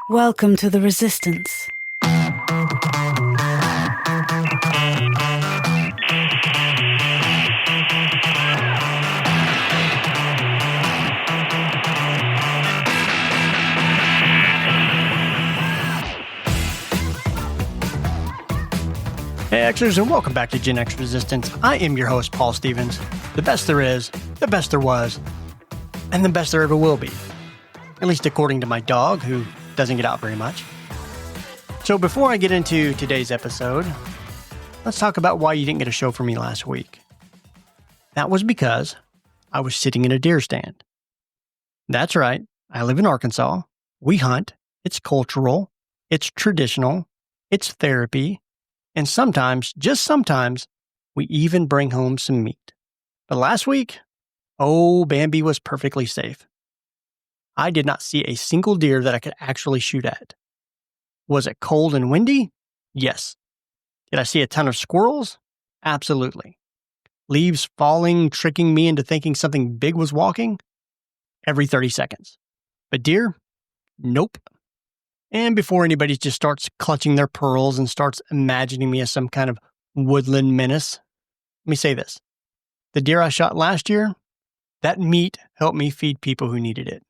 Welcome to the Resistance. Hey Xers, and welcome back to Gen X Resistance. I am your host, Paul Stevens. The best there is, the best there was, and the best there ever will be. At least according to my dog, who doesn't get out very much. So before I get into today's episode, let's talk about why you didn't get a show from me last week. That was because I was sitting in a deer stand. That's right, I live in Arkansas. We hunt. It's cultural. It's traditional. It's therapy. And sometimes, just sometimes, we even bring home some meat. But last week, Bambi was perfectly safe. I did not see a single deer that I could actually shoot at. Was it cold and windy? Yes. Did I see a ton of squirrels? Absolutely. Leaves falling, tricking me into thinking something big was walking? Every 30 seconds. But deer? Nope. And before anybody just starts clutching their pearls and starts imagining me as some kind of woodland menace, let me say this. The deer I shot last year, that meat helped me feed people who needed it.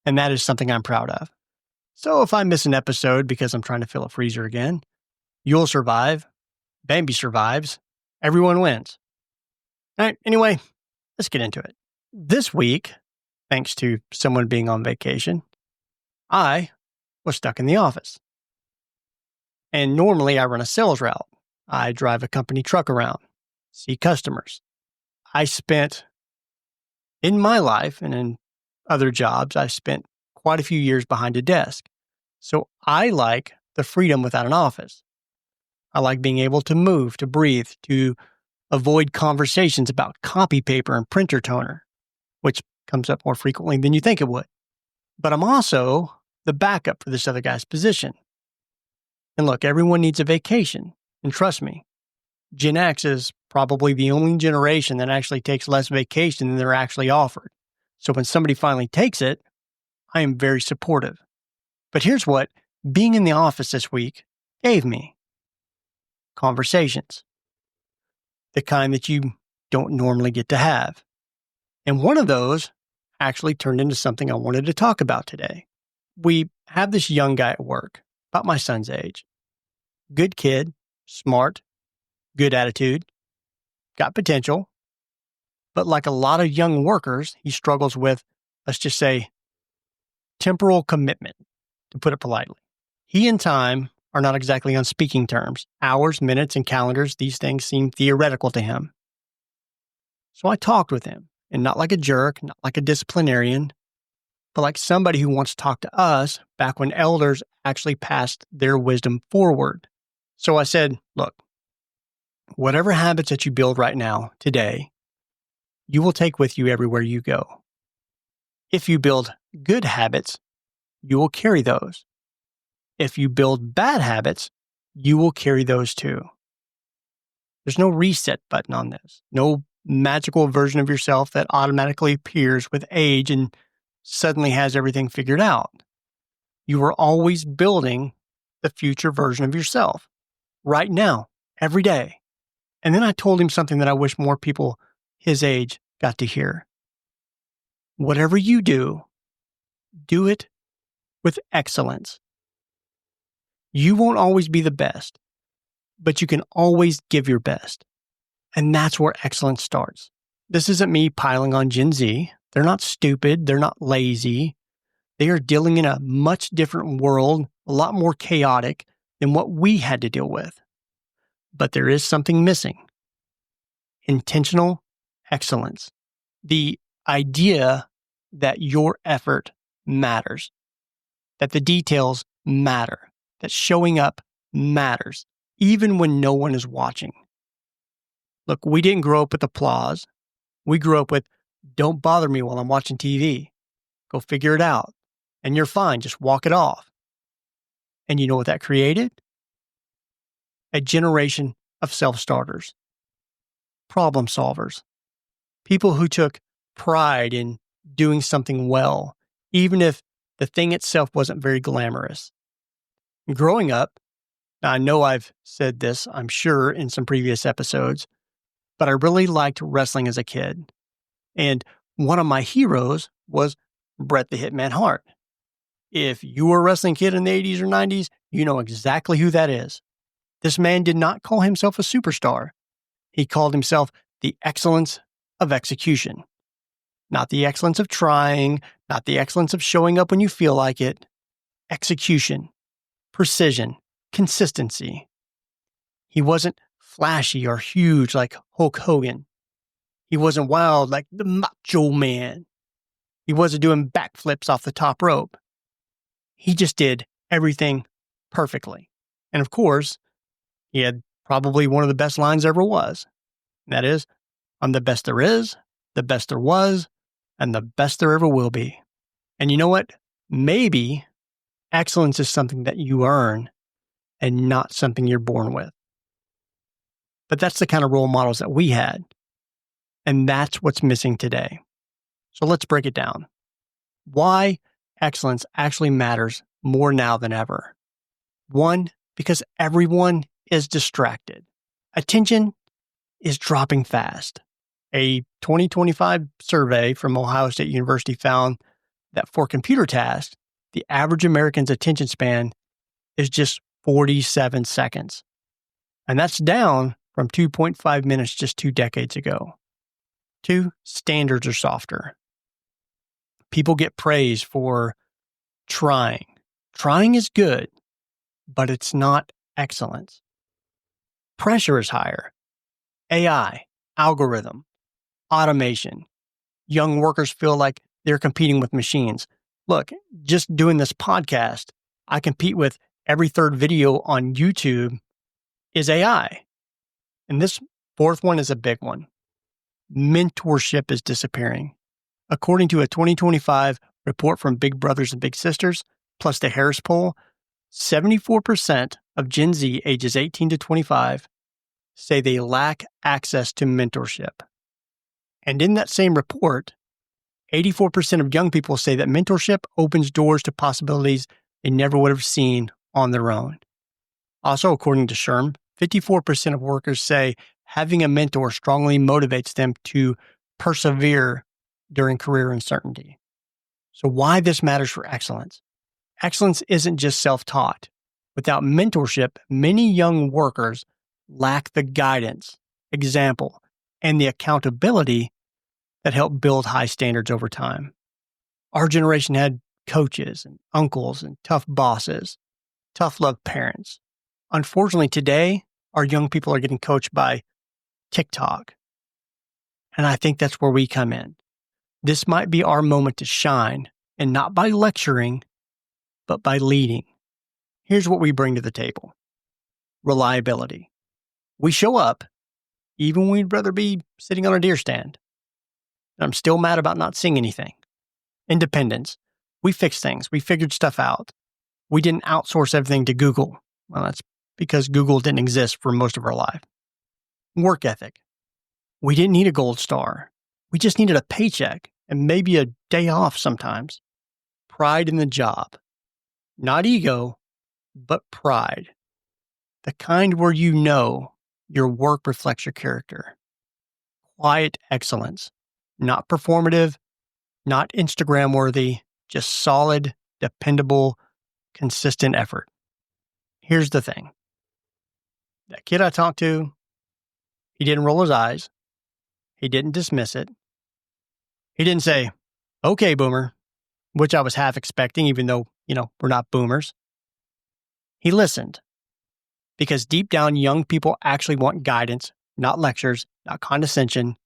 And that is something I'm proud of. So if I miss an episode because I'm trying to fill a freezer again, you'll survive. Bambi survives. Everyone wins. All right, anyway, let's get into it. This week, thanks to someone being on vacation, I was stuck in the office. And normally I run a sales route. I drive a company truck around, see customers. I spent, in my life and in other jobs, I spent quite a few years behind a desk. So I like the freedom without an office. I like being able to move, to breathe, to avoid conversations about copy paper and printer toner, which comes up more frequently than you think it would. But I'm also the backup for this other guy's position. And look, everyone needs a vacation. And trust me, Gen X is probably the only generation that actually takes less vacation than they're actually offered. So when somebody finally takes it, I am very supportive. But here's what being in the office this week gave me. Conversations. The kind that you don't normally get to have. And one of those actually turned into something I wanted to talk about today. We have this young guy at work, about my son's age. Good kid, smart, good attitude, got potential. But like a lot of young workers, he struggles with, let's just say, temporal commitment, to put it politely. He and time are not exactly on speaking terms. Hours, minutes, and calendars, these things seem theoretical to him. So I talked with him, and not like a jerk, not like a disciplinarian, but like somebody who wants to talk to us back when elders actually passed their wisdom forward. So I said, look, whatever habits that you build right now, today, you will take with you everywhere you go. If you build good habits, you will carry those. If you build bad habits, you will carry those too. There's no reset button on this. No magical version of yourself that automatically appears with age and suddenly has everything figured out. You are always building the future version of yourself right now, every day. And then I told him something that I wish more people his age got to hear. Whatever you do, do it with excellence. You won't always be the best, but you can always give your best. And that's where excellence starts. This isn't me piling on Gen Z. They're not stupid. They're not lazy. They are dealing in a much different world, a lot more chaotic than what we had to deal with. But there is something missing. Intentional excellence. The idea that your effort matters, that the details matter, that showing up matters, even when no one is watching. Look, we didn't grow up with applause. We grew up with, don't bother me while I'm watching TV. Go figure it out. And you're fine. Just walk it off. And you know what that created? A generation of self-starters, problem solvers, People who took pride in doing something well, even if the thing itself wasn't very glamorous. Growing up, now I know I've said this, I'm sure, in some previous episodes, but I really liked wrestling as a kid. And one of my heroes was Bret the Hitman Hart. If you were a wrestling kid in the 80s or 90s, you know exactly who that is. This man did not call himself a superstar. He called himself the excellence of execution. Not the excellence of trying, not the excellence of showing up when you feel like it. Execution, precision, consistency. He wasn't flashy or huge like Hulk Hogan. He wasn't wild like the Macho Man. He wasn't doing backflips off the top rope. He just did everything perfectly. And of course, he had probably one of the best lines there ever was. And that is, I'm the best there is, the best there was, and the best there ever will be. And you know what? Maybe excellence is something that you earn and not something you're born with. But that's the kind of role models that we had. And that's what's missing today. So let's break it down. Why excellence actually matters more now than ever. One, because everyone is distracted. Attention is dropping fast. A 2025 survey from Ohio State University found that for computer tasks, the average American's attention span is just 47 seconds. And that's down from 2.5 minutes just 2 decades ago. 2, standards are softer. People get praised for trying. Trying is good, but it's not excellence. Pressure is higher. AI, algorithm, automation. Young workers feel like they're competing with machines. Look, just doing this podcast, I compete with every third video on YouTube is AI. And this fourth one is a big one. Mentorship is disappearing. According to a 2025 report from Big Brothers and Big Sisters, plus the Harris poll, 74% of Gen Z ages 18 to 25 say they lack access to mentorship. And in that same report, 84% of young people say that mentorship opens doors to possibilities they never would have seen on their own. Also, according to SHRM, 54% of workers say having a mentor strongly motivates them to persevere during career uncertainty. So why this matters for excellence? Excellence isn't just self-taught. Without mentorship, many young workers lack the guidance, example, and the accountability that help build high standards over time. Our generation had coaches and uncles and tough bosses, tough love parents. Unfortunately, today, our young people are getting coached by TikTok. And I think that's where we come in. This might be our moment to shine, and not by lecturing, but by leading. Here's what we bring to the table. Reliability. We show up, even when we'd rather be sitting on a deer stand. I'm still mad about not seeing anything. Independence. We fixed things. We figured stuff out. We didn't outsource everything to Google. Well, that's because Google didn't exist for most of our life. Work ethic. We didn't need a gold star. We just needed a paycheck and maybe a day off sometimes. Pride in the job. Not ego, but pride. The kind where you know your work reflects your character. Quiet excellence. Not performative, not Instagram worthy, just solid, dependable, consistent effort. Here's the thing. That kid I talked to, he didn't roll his eyes. He didn't dismiss it. He didn't say, okay, boomer, which I was half expecting, even though, we're not boomers. He listened. Because deep down, young people actually want guidance, not lectures, not condescension,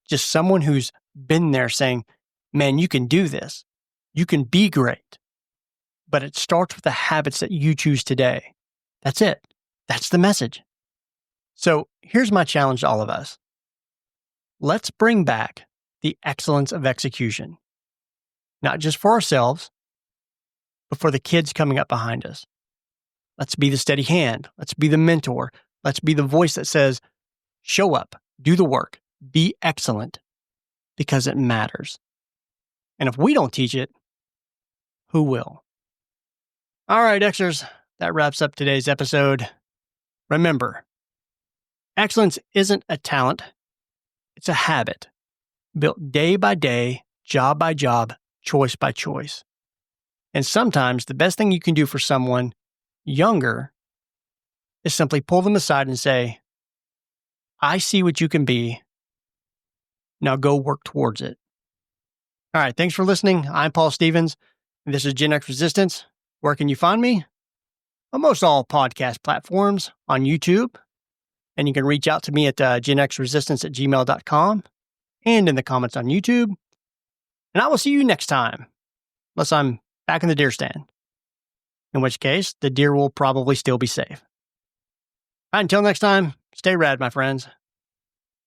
just someone who's been there saying, man, you can do this. You can be great. But it starts with the habits that you choose today. That's it. That's the message. So here's my challenge to all of us. Let's bring back the excellence of execution, not just for ourselves, but for the kids coming up behind us. Let's be the steady hand. Let's be the mentor. Let's be the voice that says, show up, do the work, be excellent. because it matters. And if we don't teach it, who will? All right, Xers, that wraps up today's episode. Remember, excellence isn't a talent, it's a habit built day by day, job by job, choice by choice. And sometimes the best thing you can do for someone younger is simply pull them aside and say, I see what you can be. Now go work towards it. All right, thanks for listening. I'm Paul Stevens, and this is Gen X Resistance. Where can you find me? On most all podcast platforms, on YouTube, and you can reach out to me at genxresistance@gmail.com and in the comments on YouTube. And I will see you next time, unless I'm back in the deer stand, in which case the deer will probably still be safe. All right, until next time, stay rad, my friends.